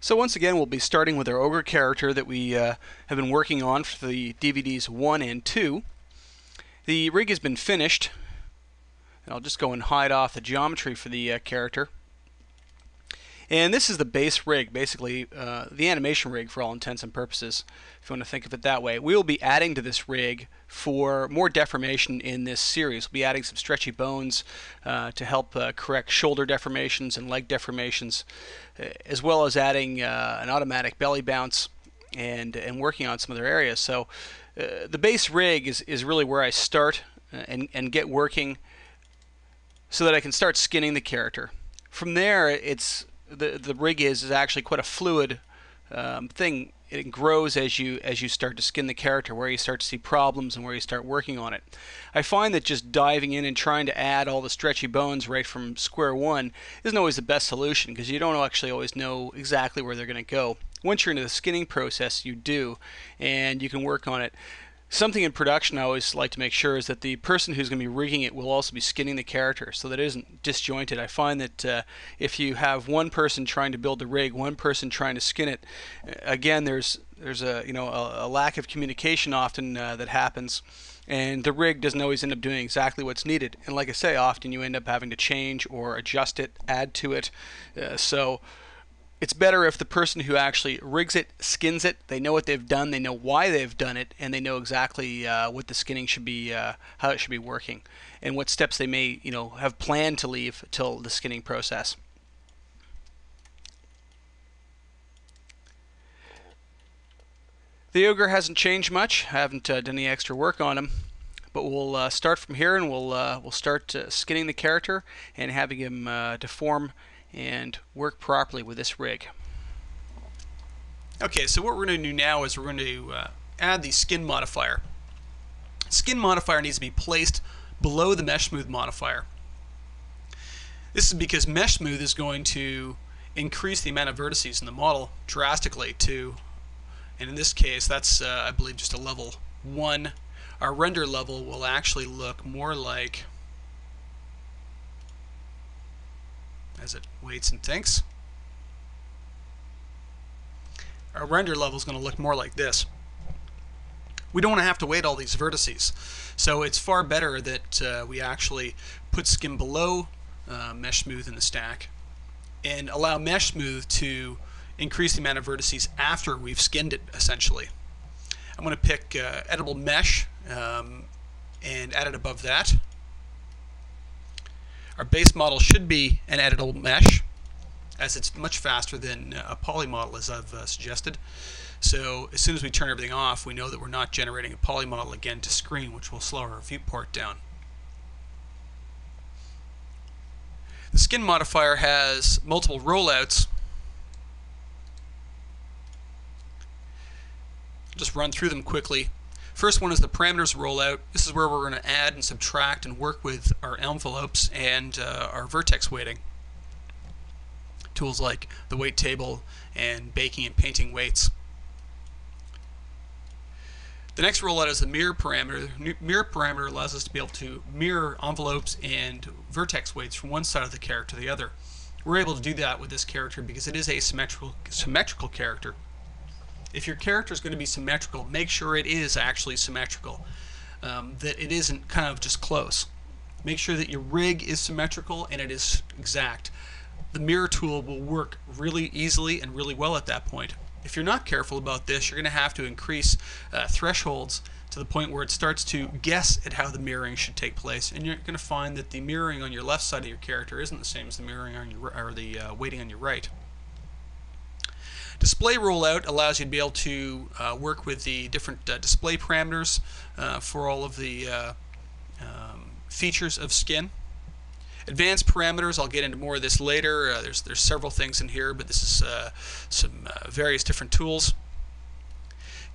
So once again, we'll be starting with our ogre character that we have been working on for the DVDs 1 and 2. The rig has been finished, and I'll just go and hide off the geometry for the character. And this is the base rig, basically the animation rig for all intents and purposes, if you want to think of it that way. We will be adding to this rig for more deformation in this series. We'll be adding some stretchy bones to help correct shoulder deformations and leg deformations, as well as adding an automatic belly bounce and working on some other areas. So the base rig is really where I start and get working so that I can start skinning the character. From there, it's the rig is actually quite a fluid thing. It grows as you start to skin the character, where you start to see problems and where you start working on it. I find that just diving in and trying to add all the stretchy bones right from square one isn't always the best solution, because you don't actually always know exactly where they're going to go. Once you're into the skinning process, you do, and you can work on it. Something in production I always like to make sure is that the person who's going to be rigging it will also be skinning the character, so that it isn't disjointed. I find that if you have one person trying to build the rig, one person trying to skin it, again there's a lack of communication often that happens, and the rig doesn't always end up doing exactly what's needed. And like I say, often you end up having to change or adjust it, add to it. So it's better if the person who actually rigs it, skins it, they know what they've done, they know why they've done it, and they know exactly what the skinning should be, how it should be working, and what steps they may, have planned to leave till the skinning process. The ogre hasn't changed much. I haven't done any extra work on him, but we'll start from here, and we'll start skinning the character and having him deform and work properly with this rig. Okay, so what we're going to do now is we're going to add the skin modifier. Skin modifier needs to be placed below the mesh smooth modifier. This is because mesh smooth is going to increase the amount of vertices in the model drastically and in this case that's I believe just a level 1. Our render level will actually look more like, as it waits and thinks, our render level is going to look more like this. We don't want to have to wait all these vertices, so it's far better that we actually put skin below mesh smooth in the stack and allow mesh smooth to increase the amount of vertices after we've skinned it, essentially. I'm going to pick editable mesh and add it above that. Our base model should be an editable mesh, as it's much faster than a poly model, as I've suggested. So as soon as we turn everything off, we know that we're not generating a poly model again to screen, which will slow our viewport down. The skin modifier has multiple rollouts. Just run through them quickly. First one is the parameters rollout. This is where we're going to add and subtract and work with our envelopes and our vertex weighting. Tools like the weight table and baking and painting weights. The next rollout is the mirror parameter. Mirror parameter allows us to be able to mirror envelopes and vertex weights from one side of the character to the other. We're able to do that with this character because it is a symmetrical character. If your character is going to be symmetrical, make sure it is actually symmetrical, that it isn't kind of just close. Make sure that your rig is symmetrical and it is exact. The mirror tool will work really easily and really well at that point. If you're not careful about this, you're going to have to increase thresholds to the point where it starts to guess at how the mirroring should take place, and you're going to find that the mirroring on your left side of your character isn't the same as the mirroring on your weighting on your right. Display rollout allows you to be able to work with the different display parameters for all of the features of skin. Advanced parameters, I'll get into more of this later. There's several things in here, but this is some various different tools.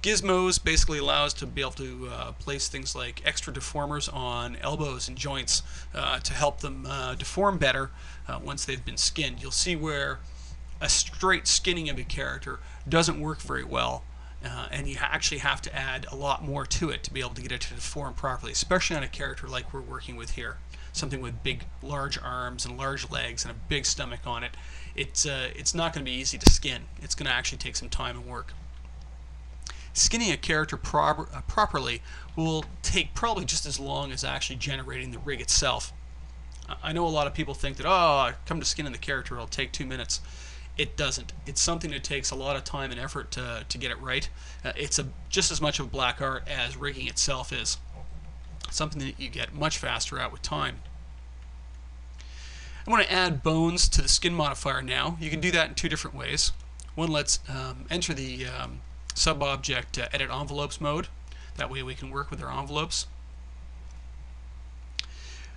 Gizmos basically allow us to be able to place things like extra deformers on elbows and joints to help them deform better once they've been skinned. You'll see where a straight skinning of a character doesn't work very well, and you actually have to add a lot more to it to be able to get it to deform properly, especially on a character like we're working with here. something with big, large arms and large legs and a big stomach on it, it's not going to be easy to skin. It's going to actually take some time and work. Skinning a character properly will take probably just as long as actually generating the rig itself. I know a lot of people think that, oh, come to skinning the character, it'll take 2 minutes. It doesn't. It's something that takes a lot of time and effort to get it right. It's just as much of a black art as rigging itself is. Something that you get much faster at with time. I want to add bones to the skin modifier now. You can do that in 2 different ways. One, let's enter the sub-object edit envelopes mode. That way we can work with our envelopes.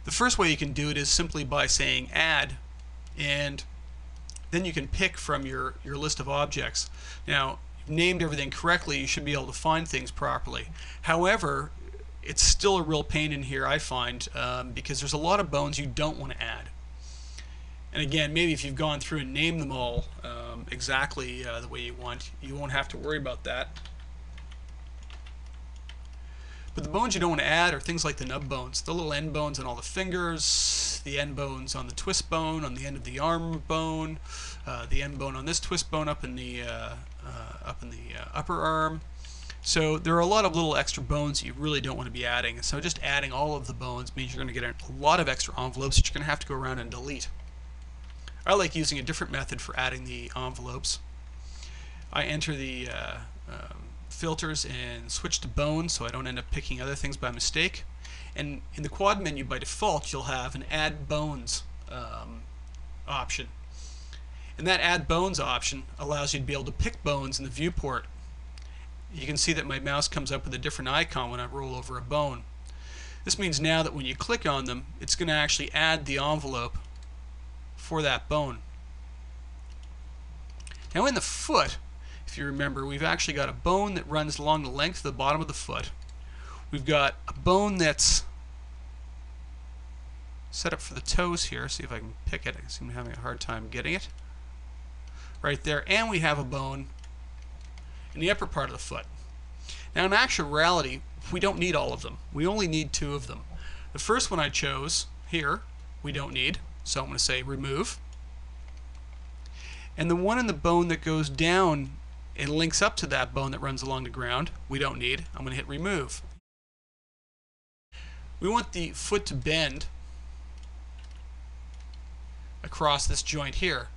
The first way you can do it is simply by saying add, and then you can pick from your list of objects. Now, you've named everything correctly, you should be able to find things properly. However, it's still a real pain in here, I find, because there's a lot of bones you don't want to add. And again, maybe if you've gone through and named them all exactly the way you want, you won't have to worry about that. But the bones you don't want to add are things like the nub bones, the little end bones on all the fingers, the end bones on the twist bone, on the end of the arm bone, the end bone on this twist bone up in the upper arm. So there are a lot of little extra bones you really don't want to be adding. So just adding all of the bones means you're going to get a lot of extra envelopes that you're going to have to go around and delete. I like using a different method for adding the envelopes. I enter the filters and switch to bones so I don't end up picking other things by mistake. And in the quad menu by default you'll have an add bones option. And that add bones option allows you to be able to pick bones in the viewport. You can see that my mouse comes up with a different icon when I roll over a bone. This means now that when you click on them, it's going to actually add the envelope for that bone. Now in the foot, if you remember, we've actually got a bone that runs along the length of the bottom of the foot. We've got a bone that's set up for the toes here. See if I can pick it. I seem to be having a hard time getting it. Right there. And we have a bone in the upper part of the foot. Now in actuality, we don't need all of them. We only need 2 of them. The first one I chose here, we don't need. So I'm going to say remove. And the one in the bone that goes down and links up to that bone that runs along the ground, we don't need. I'm going to hit remove. We want the foot to bend across this joint here.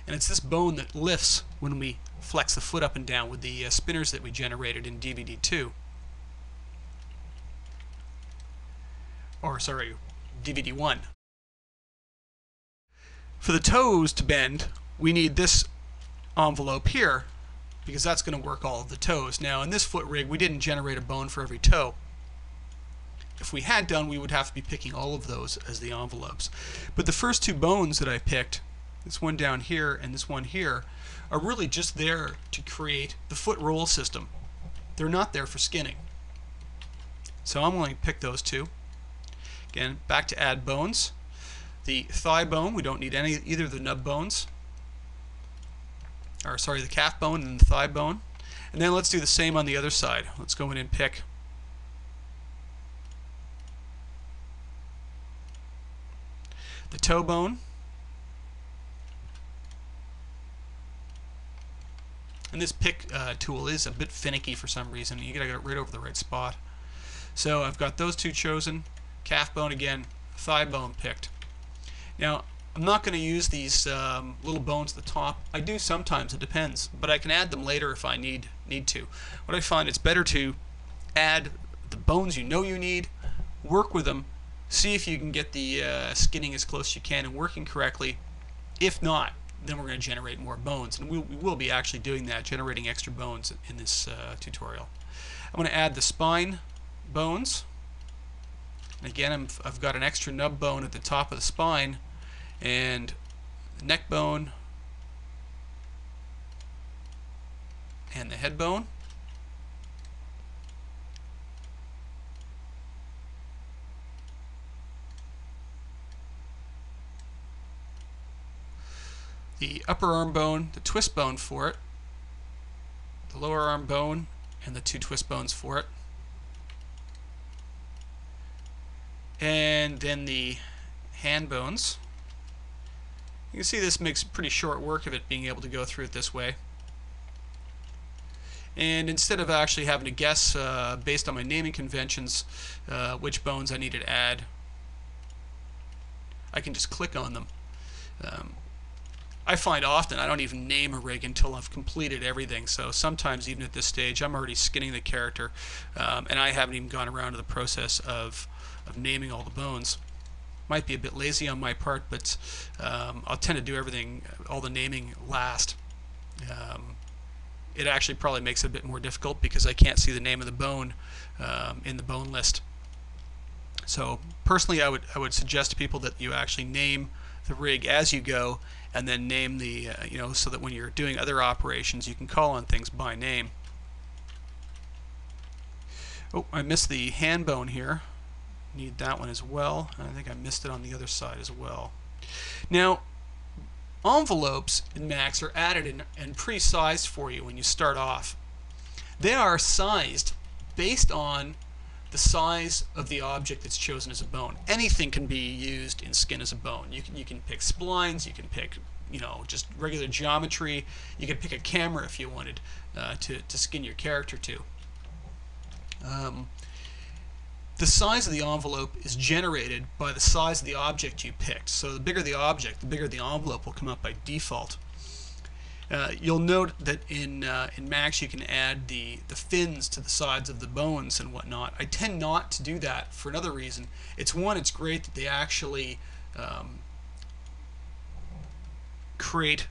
And it's this bone that lifts when we flex the foot up and down with the spinners that we generated in DVD2. Or sorry, DVD1. For the toes to bend, we need this envelope here because that's going to work all of the toes. Now in this foot rig we didn't generate a bone for every toe. If we had done, we would have to be picking all of those as the envelopes. But the first 2 bones that I picked, this one down here and this one here, are really just there to create the foot roll system. They're not there for skinning. So I'm going to pick those 2. Again, back to add bones. The thigh bone, we don't need either of the nub bones. Or sorry, the calf bone and the thigh bone. And then let's do the same on the other side. Let's go in and pick the toe bone. And this pick tool is a bit finicky for some reason. You gotta get it right over the right spot. So I've got those 2 chosen. Calf bone again, thigh bone picked. Now I'm not going to use these little bones at the top. I do sometimes, it depends, but I can add them later if I need to. What I find, it's better to add the bones you know you need, work with them, see if you can get the skinning as close as you can and working correctly. If not, then we're going to generate more bones, and we will be actually doing that, generating extra bones in this tutorial. I'm going to add the spine bones. And again, I've got an extra nub bone at the top of the spine, and the neck bone, and the head bone. The upper arm bone, the twist bone for it, the lower arm bone, and the 2 twist bones for it. And then the hand bones. You can see this makes pretty short work of it being able to go through it this way. And instead of actually having to guess based on my naming conventions which bones I needed to add, I can just click on them. I find often I don't even name a rig until I've completed everything, so sometimes even at this stage I'm already skinning the character and I haven't even gone around to the process of naming all the bones. Might be a bit lazy on my part, but I'll tend to do everything, all the naming last. It actually probably makes it a bit more difficult because I can't see the name of the bone in the bone list. So personally I would suggest to people that you actually name the rig as you go, and then name the so that when you're doing other operations you can call on things by name. Oh, I missed the hand bone here. Need that one as well. I think I missed it on the other side as well. Now, envelopes in Max are added and pre-sized for you when you start off. They are sized based on the size of the object that's chosen as a bone. Anything can be used in skin as a bone. You can pick splines, you can pick just regular geometry, you can pick a camera if you wanted to skin your character to. The size of the envelope is generated by the size of the object you picked. So the bigger the object, the bigger the envelope will come up by default. You'll note that in Max you can add the fins to the sides of the bones and whatnot. I tend not to do that for another reason. It's great that they actually create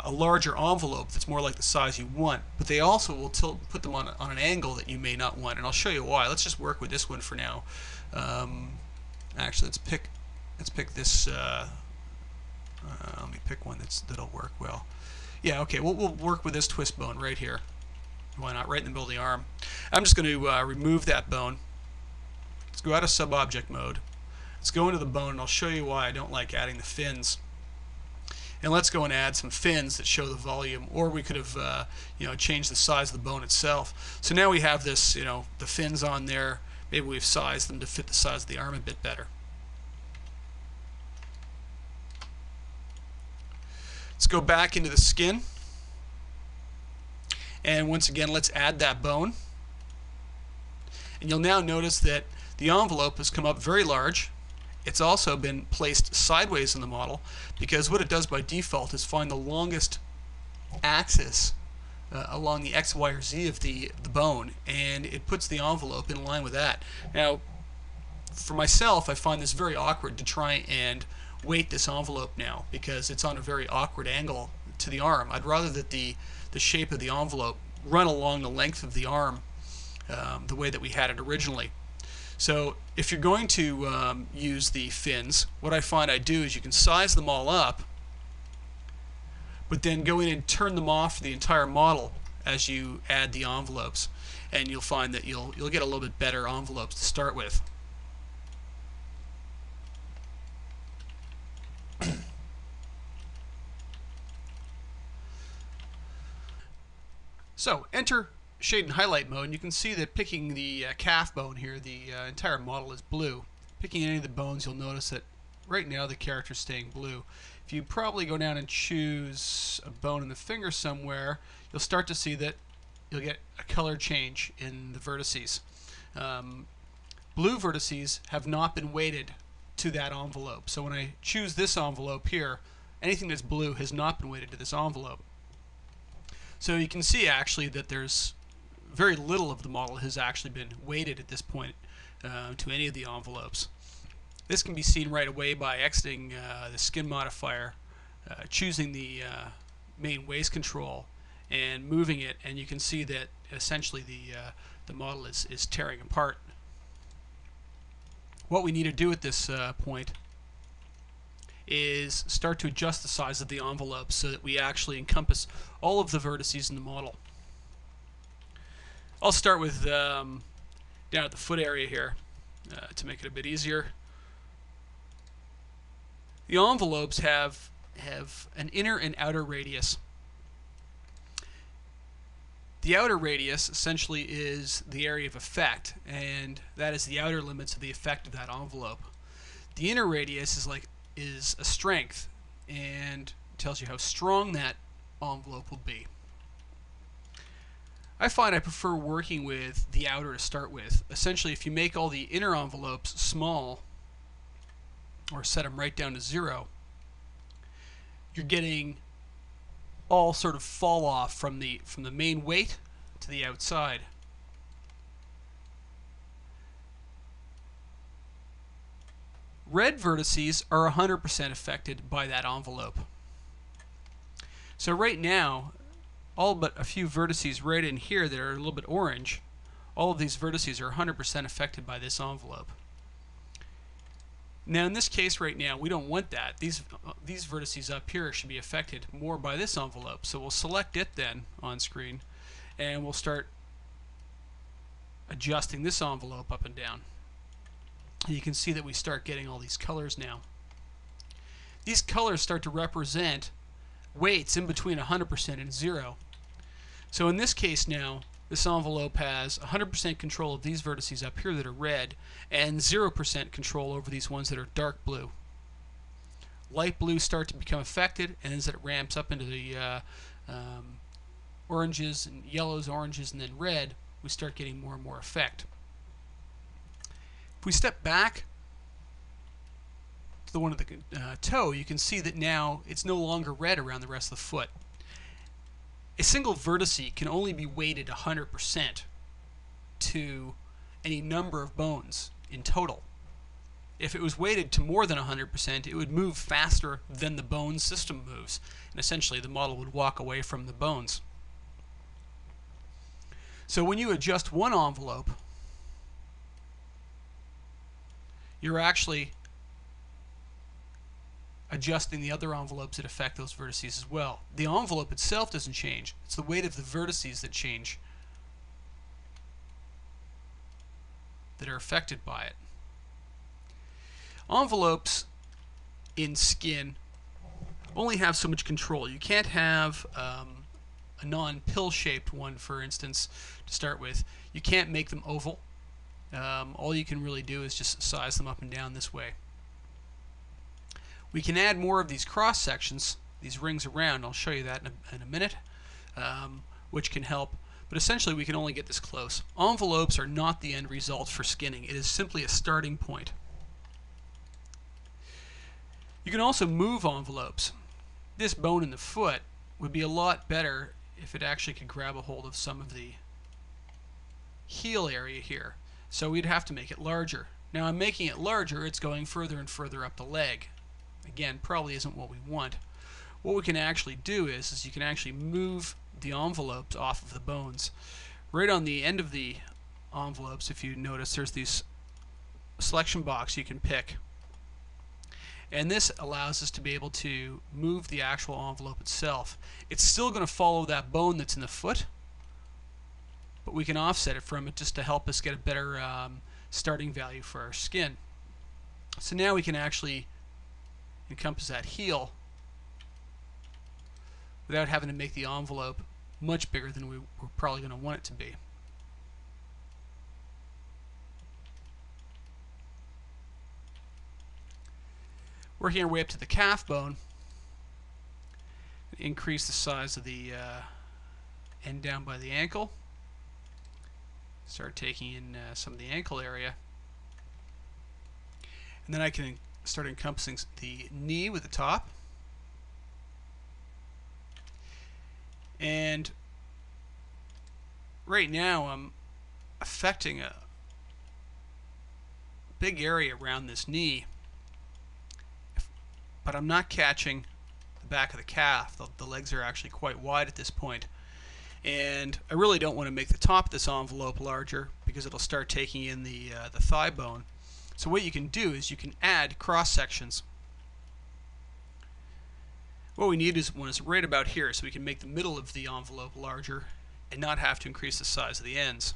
a larger envelope that's more like the size you want, but they also will put them on an angle that you may not want, and I'll show you why. Let's just work with this one for now. Actually, let's pick this. Let me pick one that'll work well. Yeah, okay. We'll work with this twist bone right here. Why not? Right in the middle of the arm. I'm just going to remove that bone. Let's go out of sub-object mode. Let's go into the bone, and I'll show you why I don't like adding the fins. And let's go and add some fins that show the volume, or we could have changed the size of the bone itself. So now we have this, the fins on there. Maybe we've sized them to fit the size of the arm a bit better. Let's go back into the skin, and once again let's add that bone. And you'll now notice that the envelope has come up very large. It's also been placed sideways in the model, because what it does by default is find the longest axis along the X, Y, or Z of the bone, and it puts the envelope in line with that. Now, for myself, I find this very awkward to try and weight this envelope now, because it's on a very awkward angle to the arm. I'd rather that the shape of the envelope run along the length of the arm the way that we had it originally. So if you're going to use the fins, what I find I do is you can size them all up, but then go in and turn them off for the entire model as you add the envelopes, and you'll find that you'll get a little bit better envelopes to start with. So enter shade and highlight mode, and you can see that picking the calf bone here, the entire model is blue. Picking any of the bones, you'll notice that right now the character's staying blue. If you probably go down and choose a bone in the finger somewhere, you'll start to see that you'll get a color change in the vertices. Blue vertices have not been weighted to that envelope. So when I choose this envelope here, anything that's blue has not been weighted to this envelope. So you can see actually that there's very little of the model has actually been weighted at this point to any of the envelopes. This can be seen right away by exiting the skin modifier, choosing the main waist control, and moving it, and you can see that essentially the model is tearing apart. What we need to do at this point is start to adjust the size of the envelope so that we actually encompass all of the vertices in the model. I'll start with down at the foot area here to make it a bit easier. The envelopes have an inner and outer radius. The outer radius essentially is the area of effect, and that is the outer limits of the effect of that envelope. The inner radius is a strength and tells you how strong that envelope will be. I find I prefer working with the outer to start with. Essentially, if you make all the inner envelopes small, or set them right down to 0, you're getting all sort of fall off from the main weight to the outside. Red vertices are 100% affected by that envelope. So right now, all but a few vertices right in here that are a little bit orange, all of these vertices are 100% affected by this envelope. Now in this case right now, we don't want that. These vertices up here should be affected more by this envelope. So we'll select it then on screen, and we'll start adjusting this envelope up and down. And you can see that we start getting all these colors now. These colors start to represent weights in between 100% and 0. So in this case now, this envelope has 100% control of these vertices up here that are red, and 0% control over these ones that are dark blue. Light blue start to become affected, and as it ramps up into the oranges and yellows, oranges, and then red, we start getting more and more effect. If we step back to the one at the toe, you can see that now it's no longer red around the rest of the foot. A single vertice can only be weighted 100% to any number of bones in total. If it was weighted to more than 100%, it would move faster than the bone system moves, and essentially the model would walk away from the bones. So when you adjust one envelope, you're actually adjusting the other envelopes that affect those vertices as well. The envelope itself doesn't change. It's the weight of the vertices that change, that are affected by it. Envelopes in skin only have so much control. You can't have a non-pill shaped one, for instance, to start with. You can't make them oval. All you can really do is just size them up and down this way. We can add more of these cross sections, these rings around. I'll show you that in a minute, which can help. But essentially, we can only get this close. Envelopes are not the end result for skinning. It is simply a starting point. You can also move envelopes. This bone in the foot would be a lot better if it actually could grab a hold of some of the heel area here. So we'd have to make it larger. Now I'm making it larger, it's going further and further up the leg. Again, probably isn't what we want. What we can actually do is you can actually move the envelopes off of the bones. Right on the end of the envelopes, if you notice, there's these selection box you can pick. And this allows us to be able to move the actual envelope itself. It's still going to follow that bone that's in the foot, but we can offset it from it just to help us get a better starting value for our skin. So now we can actually encompass that heel without having to make the envelope much bigger than we're probably going to want it to be. Working our way up to the calf bone, increase the size of the end down by the ankle. Start taking in some of the ankle area. And then I can start encompassing the knee with the top. And right now I'm affecting a big area around this knee, but I'm not catching the back of the calf. The legs are actually quite wide at this point. And I really don't want to make the top of this envelope larger because it'll start taking in the thigh bone. So what you can do is you can add cross sections. What we need is one is right about here, so we can make the middle of the envelope larger and not have to increase the size of the ends.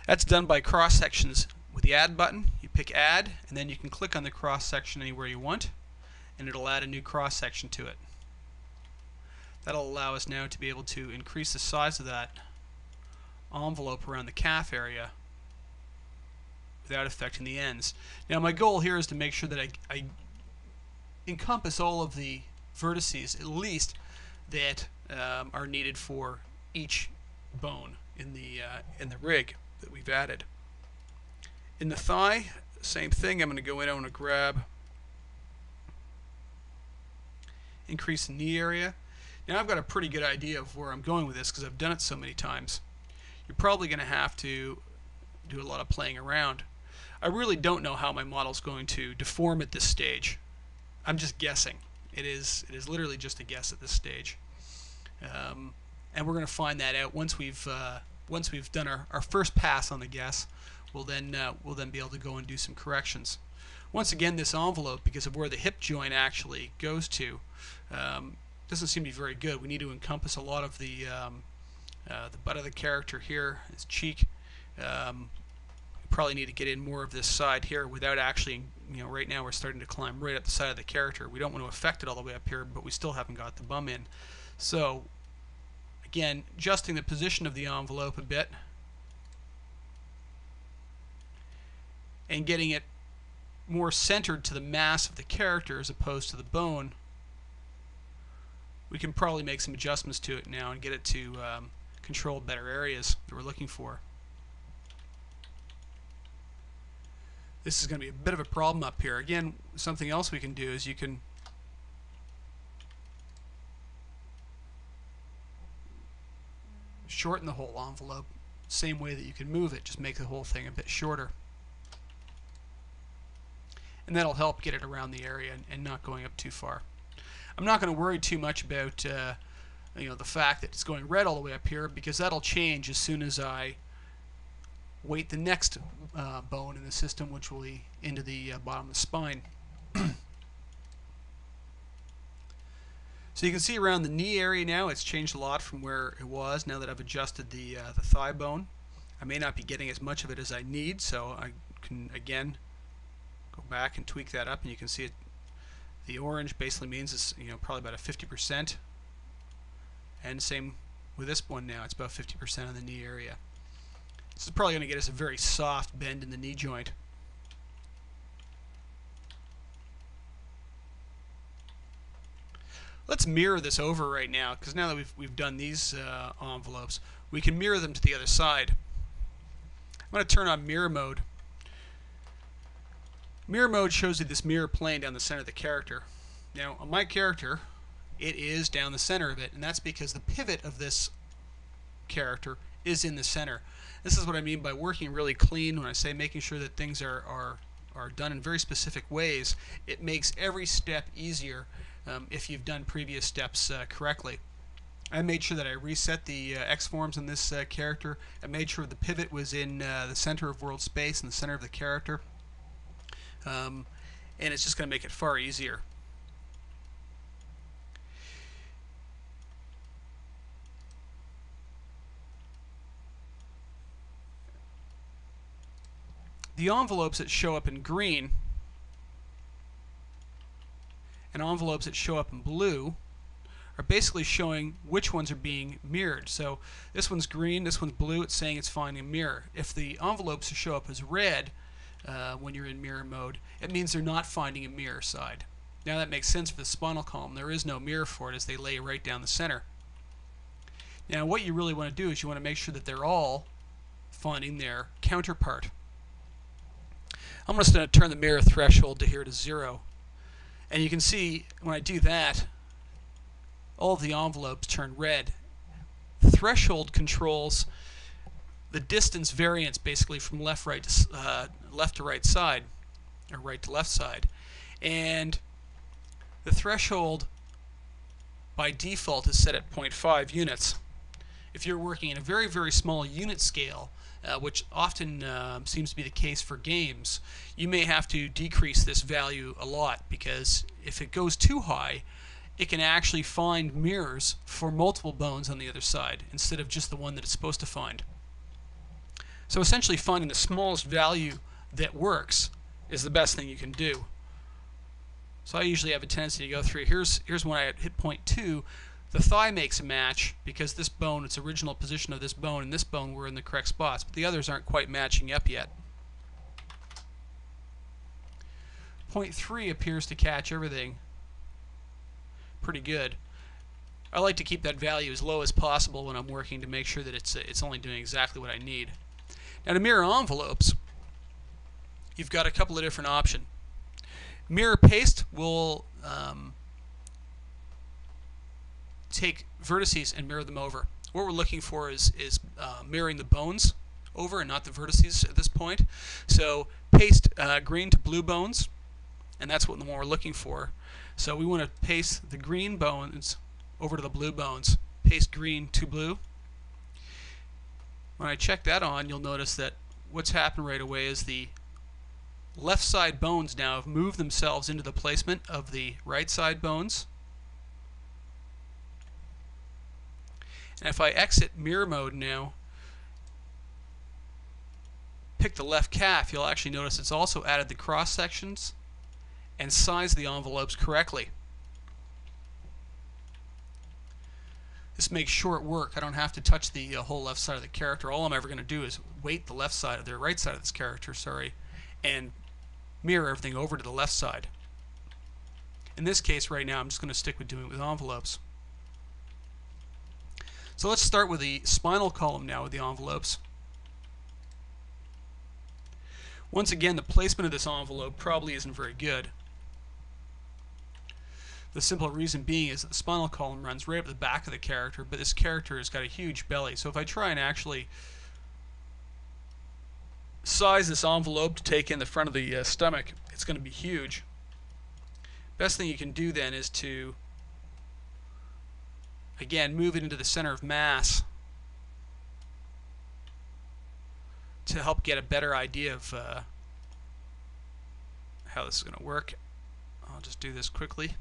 That's done by cross sections with the add button. You pick add, and then you can click on the cross section anywhere you want, and it'll add a new cross section to it. That'll allow us now to be able to increase the size of that envelope around the calf area without affecting the ends. Now my goal here is to make sure that I encompass all of the vertices, at least, that are needed for each bone in the rig that we've added. In the thigh, same thing. I'm going to go in, I want to grab, increase the knee area. Now I've got a pretty good idea of where I'm going with this because I've done it so many times. You're probably going to have to do a lot of playing around. I really don't know how my model is going to deform at this stage. I'm just guessing. It is literally just a guess at this stage. And we're going to find that out once we've done our first pass on the guess. We'll then be able to go and do some corrections. Once again, this envelope, because of where the hip joint actually goes to, doesn't seem to be very good. We need to encompass a lot of the butt of the character here, his cheek. Probably need to get in more of this side here without actually, right now we're starting to climb right up the side of the character. We don't want to affect it all the way up here, but we still haven't got the bum in. So again, adjusting the position of the envelope a bit and getting it more centered to the mass of the character as opposed to the bone. We can probably make some adjustments to it now and get it to control better areas that we're looking for. This is going to be a bit of a problem up here. Again, something else we can do is you can shorten the whole envelope, same way that you can move it, just make the whole thing a bit shorter. And that'll help get it around the area and not going up too far. I'm not going to worry too much about the fact that it's going red all the way up here, because that'll change as soon as I weight the next bone in the system, which will be into the bottom of the spine. So you can see around the knee area now it's changed a lot from where it was now that I've adjusted the thigh bone. I may not be getting as much of it as I need, so I can again go back and tweak that up, and you can see it. The orange basically means it's probably about a 50%, and same with this one now, it's about 50% of the knee area. This is probably going to get us a very soft bend in the knee joint. Let's mirror this over right now, because now that we've done these envelopes, we can mirror them to the other side. I'm going to turn on mirror mode. Mirror mode shows you this mirror plane down the center of the character. Now on my character, it is down the center of it, and that's because the pivot of this character is in the center. This is what I mean by working really clean. When I say making sure that things are done in very specific ways, it makes every step easier if you've done previous steps correctly. I made sure that I reset the X-forms in this character. I made sure the pivot was in the center of world space, in the center of the character. And it's just going to make it far easier. The envelopes that show up in green and envelopes that show up in blue are basically showing which ones are being mirrored. So this one's green, this one's blue, it's saying it's finding a mirror. If the envelopes show up as red when you're in mirror mode, it means they're not finding a mirror side. Now that makes sense for the spinal column. There is no mirror for it as they lay right down the center. Now what you really want to do is you want to make sure that they're all finding their counterpart. I'm just going to turn the mirror threshold to here to 0. And you can see when I do that, all of the envelopes turn red. Threshold controls the distance variance basically from left to right side, or right to left side. And the threshold by default is set at 0.5 units. If you're working in a very, very small unit scale, which often seems to be the case for games, you may have to decrease this value a lot, because if it goes too high, it can actually find mirrors for multiple bones on the other side instead of just the one that it's supposed to find. So essentially finding the smallest value that works is the best thing you can do. So I usually have a tendency to go through, here's when I hit 0.2, The thigh makes a match because this bone, its original position of this bone and this bone were in the correct spots, but the others aren't quite matching up yet. Point 3 appears to catch everything pretty good. I like to keep that value as low as possible when I'm working to make sure that it's only doing exactly what I need. Now to mirror envelopes, you've got a couple of different options. Mirror paste will take vertices and mirror them over. What we're looking for is mirroring the bones over and not the vertices at this point. So paste green to blue bones, and that's what the one we're looking for. So we want to paste the green bones over to the blue bones. Paste green to blue. When I check that on, you'll notice that what's happened right away is the left side bones now have moved themselves into the placement of the right side bones. And if I exit mirror mode now, pick the left calf, you'll actually notice it's also added the cross sections and sized the envelopes correctly. This makes short work. I don't have to touch the whole left side of the character. All I'm ever going to do is weight the left side of the right side of this character, and mirror everything over to the left side. In this case right now I'm just going to stick with doing it with envelopes. So let's start with the spinal column now with the envelopes. Once again, the placement of this envelope probably isn't very good. The simple reason being is that the spinal column runs right up the back of the character, but this character has got a huge belly. So if I try and actually size this envelope to take in the front of the stomach, it's going to be huge. Best thing you can do then is to, again, move it into the center of mass to help get a better idea of how this is going to work. I'll just do this quickly.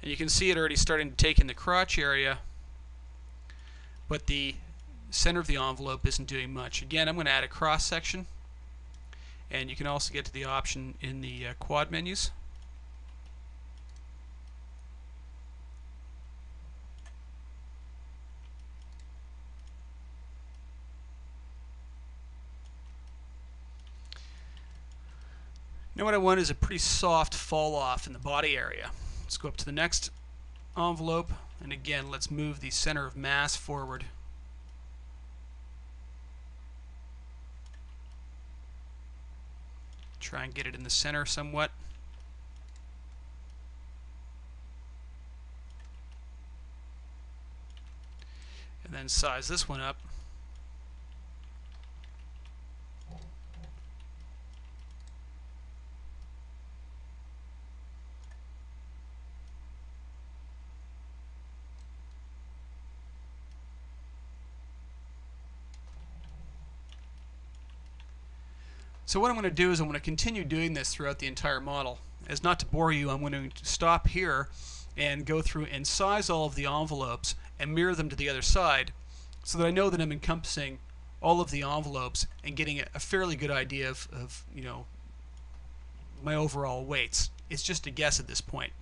And you can see it already starting to take in the crotch area, but the center of the envelope isn't doing much. Again, I'm going to add a cross section, and you can also get to the option in the quad menus. Now what I want is a pretty soft fall off in the body area. Let's go up to the next envelope, and again let's move the center of mass forward. Try and get it in the center somewhat. And then size this one up. So what I'm going to do is I'm going to continue doing this throughout the entire model. As not to bore you, I'm going to stop here and go through and size all of the envelopes and mirror them to the other side so that I know that I'm encompassing all of the envelopes and getting a fairly good idea of you know, my overall weights. It's just a guess at this point.